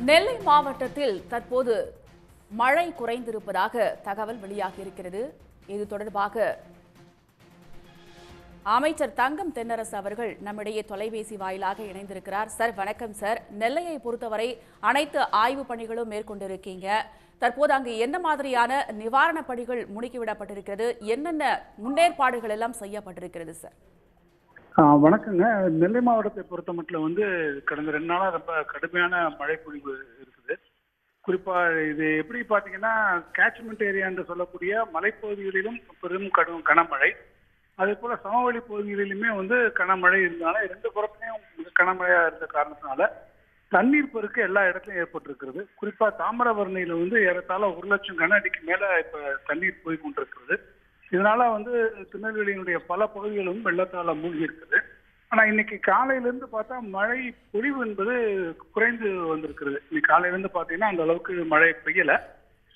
நெல்லை மாவட்டத்தில் தற்போது மழை குறைந்திருப்பதாக தகவல் வெளியாகியிருக்கிறது. இது தொடர்பாக அமைச்சர் தங்கம் தென்னரசு அவர்கள் நம்மிடையே தொலைபேசி வாயிலாக இணைந்திருக்கிறார். சார் வணக்கம் சார். நெல்லையை பொறுத்தவரை அனைத்து ஆய்வு பணிகளும் மேற்கொண்டிருக்கீங்க. தற்போது அங்கு என்ன மாதிரியான நிவாரணப் பணிகள் முடுக்கிவிடப்பட்டிருக்கிறது, என்னென்ன முன்னேற்பாடுகள் எல்லாம் செய்யப்பட்டிருக்கிறது சார்? வணக்கங்க. நெல்லை மாவட்டத்தை பொறுத்த மட்டும் கடந்த 2 நாளா ரொம்ப கடுமையான மழை பொழிவு இருக்குது. குறிப்பா இது எப்படி பாத்தீங்கன்னா, கேட்ச்மெண்ட் ஏரியா என்று சொல்லக்கூடிய மலைப்பகுதிகளிலும் பெரும் கனமழை, அதே போல சமவெளி பகுதிகளிலுமே கனமழை இருந்தாலும் 2 புறத்திலையும் கனமழையா இருந்த காரணத்தினால தண்ணீர் பெருக்கு எல்லா இடத்துலயும் ஏற்பட்டிருக்கிறது. குறிப்பா தாமிரபரணியில ஏறத்தாழ 1 லட்சம் கன அடிக்கு மேல இப்ப தண்ணீர் போய் கொண்டிருக்கிறது. இதனால திருநெல்வேலியினுடைய பல பகுதிகளும் வெள்ளத்தால மூழ்கி இருக்குது. ஆனா இன்னைக்கு காலையில இருந்து பார்த்தா மழை பொழிவு என்பது குறைந்து வந்திருக்கிறது. இன்னைக்கு காலையில இருந்து பாத்தீங்கன்னா அந்த அளவுக்கு மழை பெய்யல.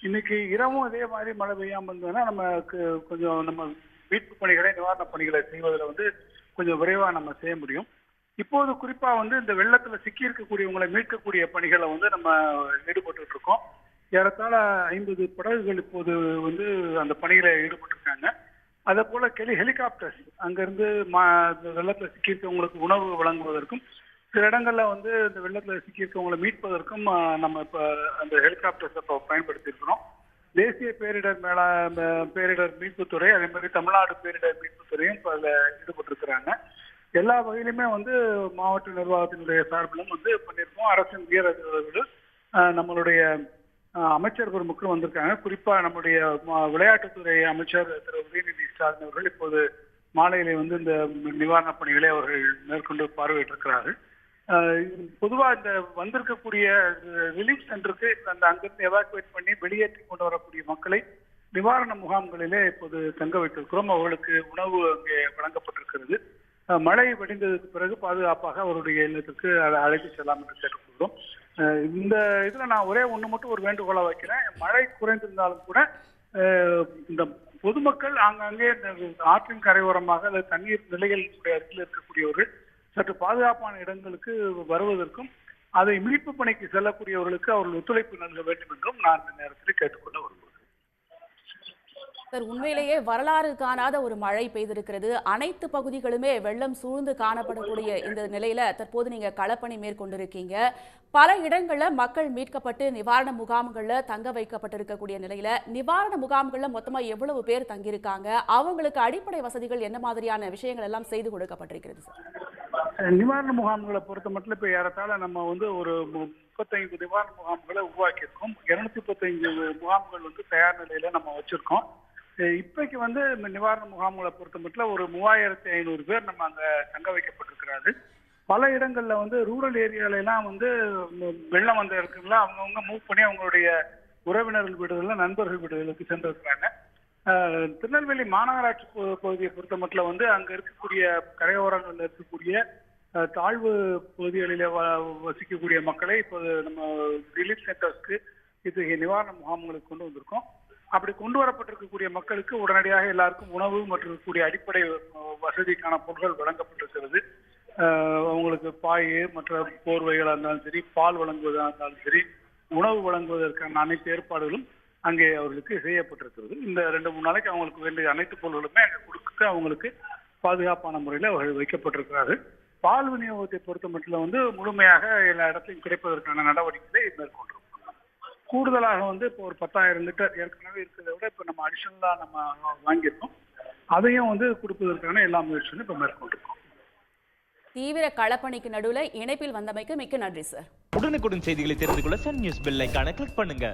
இன்னைக்கு இரவும் அதே மாதிரி மழை பெய்யாம இருந்ததுன்னா நமக்கு கொஞ்சம் நம்ம மீட்பு பணிகளை, நிவாரணப் பணிகளை செய்வதில் கொஞ்சம் விரைவா நம்ம செய்ய முடியும். இப்போது குறிப்பா இந்த வெள்ளத்துல சிக்கி இருக்கக்கூடியவங்களை மீட்கக்கூடிய பணிகளை நம்ம ஈடுபட்டு இருக்கோம். ஏறத்தாழ 50 படகுகள் இப்போது அந்த பணியில ஈடுபட்டிருக்காங்க. அதே போல ஹெலிகாப்டர்ஸ் அங்கிருந்து வெள்ளத்துல சிக்கியிருக்கவங்களுக்கு உணவு வழங்குவதற்கும், சில இடங்கள்ல இந்த வெள்ளத்துல சிக்கியிருக்கவங்களை மீட்பதற்கும் நம்ம இப்ப அந்த ஹெலிகாப்டர்ஸ் இப்போ பயன்படுத்தி இருக்கிறோம். தேசிய பேரிடர் மீட்புத்துறை, அதே மாதிரி தமிழ்நாடு பேரிடர் மீட்புத்துறையும் இப்போ அதில் ஈடுபட்டிருக்கிறாங்க. எல்லா வகையிலுமே மாவட்ட நிர்வாகத்தினுடைய சார்பிலும் பண்ணியிருக்கோம். அரசின் உயர் அதிகாரிகள், நம்மளுடைய அமைச்சர் பெருமக்கள் வந்திருக்காங்க. குறிப்பா நம்முடைய விளையாட்டுத்துறை அமைச்சர் திரு உதயநிதி ஸ்டாலின் அவர்கள் இப்போது மாலையிலே இந்த நிவாரணப் பணிகளை அவர்கள் மேற்கொண்டு பார்வையிட்டிருக்கிறார்கள். பொதுவா இந்த வந்திருக்கக்கூடிய ரிலீஃப் சென்டருக்கு அங்கிருந்து எவாக்குவேட் பண்ணி வெளியேற்றி கொண்டு வரக்கூடிய மக்களை நிவாரண முகாம்களிலே இப்போது தங்க வைத்திருக்கிறோம். அவர்களுக்கு உணவு அங்கே வழங்கப்பட்டிருக்கிறது. மழை வெடிந்ததுக்கு பிறகு பாதுகாப்பாக அவருடைய இல்லத்திற்கு அழைத்து செல்லாம் என்று கேட்டுக்கொள்கிறோம். இந்த இதுல நான் ஒரே ஒண்ணு மட்டும் ஒரு வேண்டுகோளா வைக்கிறேன். மழை குறைந்திருந்தாலும் கூட இந்த பொதுமக்கள் ஆங்காங்கே இந்த ஆற்றின் கரையோரமாக அல்லது தண்ணீர் நிலைகள் அருகில் இருக்கக்கூடியவர்கள் சற்று பாதுகாப்பான இடங்களுக்கு வருவதற்கும், அதை மீட்பு பணிக்கு செல்லக்கூடியவர்களுக்கு அவர்கள் ஒத்துழைப்பு நல்க வேண்டும் என்றும் நான் இந்த நேரத்தில் கேட்டுக்கொள்ள விரும்புகிறேன். சார், உண்மையிலேயே வரலாறு காணாத ஒரு மழை பெய்திருக்கிறது. அனைத்து பகுதிகளுமே வெள்ளம் சூழ்ந்து காணப்படக்கூடிய இந்த நிலையில தற்போது நீங்க களப்பணி மேற்கொண்டிருக்கீங்க. பல இடங்கள்ல மக்கள் மீட்கப்பட்டு நிவாரண முகாம்கள்ல தங்க வைக்கப்பட்டிருக்கக்கூடிய நிலையில, நிவாரண முகாம்கள்ல மொத்தமா எவ்வளவு பேர் தங்கியிருக்காங்க, அவங்களுக்கு அடிப்படை வசதிகள் என்ன மாதிரியான விஷயங்கள் எல்லாம் செய்து கொடுக்கப்பட்டிருக்கிறது சார்? நிவாரண முகாம்களை பொறுத்த மட்டும் இப்ப ஏறத்தாழ நம்ம ஒரு 35 நிவாரண முகாம்களை உருவாக்கியிருக்கோம். 235 முகாம்கள் தயார் நிலையில நம்ம வச்சிருக்கோம். இப்பைக்கு நிவாரண முகாம்களை பொறுத்த மட்டும் ஒரு 3500 பேர் நம்ம அங்க தங்க வைக்கப்பட்டிருக்கிறாரு. பல இடங்கள்ல ரூரல் ஏரியால எல்லாம் வெள்ளம் வந்த இருக்குங்களா, அவங்கவுங்க மூவ் பண்ணி அவங்களுடைய உறவினர்கள் வீடுகள்ல, நண்பர்கள் வீடுகளுக்கு சென்றிருக்கிறாங்க. திருநெல்வேலி மாநகராட்சி பகுதியை பொறுத்த மட்டும் அங்க இருக்கக்கூடிய கரையோரங்கள்ல இருக்கக்கூடிய தாழ்வு பகுதிகளில வசிக்கக்கூடிய மக்களை இப்போது நம்ம ரிலீஃப் சென்டர்ஸ்க்கு இத்தகைய நிவாரண முகாம்களுக்கு கொண்டு வந்திருக்கோம். அப்படி கொண்டு வரப்பட்டிருக்கக்கூடிய மக்களுக்கு உடனடியாக எல்லாருக்கும் உணவு மற்றும் கூடிய அடிப்படை வசதிக்கான பொருட்கள் வழங்கப்பட்டிருக்கிறது. அவங்களுக்கு பாய் மற்ற போர்வைகளாக இருந்தாலும் சரி, பால் வழங்குவதாக இருந்தாலும் சரி, உணவு வழங்குவதற்கான அனைத்து ஏற்பாடுகளும் அங்கே அவர்களுக்கு செய்யப்பட்டிருக்கிறது. இந்த 2-3 நாளைக்கு அவங்களுக்கு வேண்டிய அனைத்து பொருட்களுமே அங்கே கொடுத்து அவங்களுக்கு பாதுகாப்பான முறையில் அவர்கள் வைக்கப்பட்டிருக்கிறார்கள். பால் விநியோகத்தை பொறுத்த மட்டும் முழுமையாக எல்லா இடத்தையும் கிடைப்பதற்கான நடவடிக்கைகளை மேற்கொண்டிருக்கிறோம். கூடுதலாக இப்போ ஒரு 10,000 லிட்டர் ஏற்கனவே இருக்கிறத விட இப்போ நம்ம அடிஷனலா நம்ம வாங்கியிருக்கோம். அதையும் கொடுப்பதற்கான எல்லா முயற்சிகளும் இப்போ மேற்கொண்டிருக்கோம். தீவிர களப்பணிக்கு நடுவில் இணைப்பில் வந்தமைக்கு மிக்க நன்றி சார். உடனுக்குடன் செய்திகளை தெரிந்து கொள்ள சன் நியூஸ் பெல் ஐகானை கிளிக் பண்ணுங்க.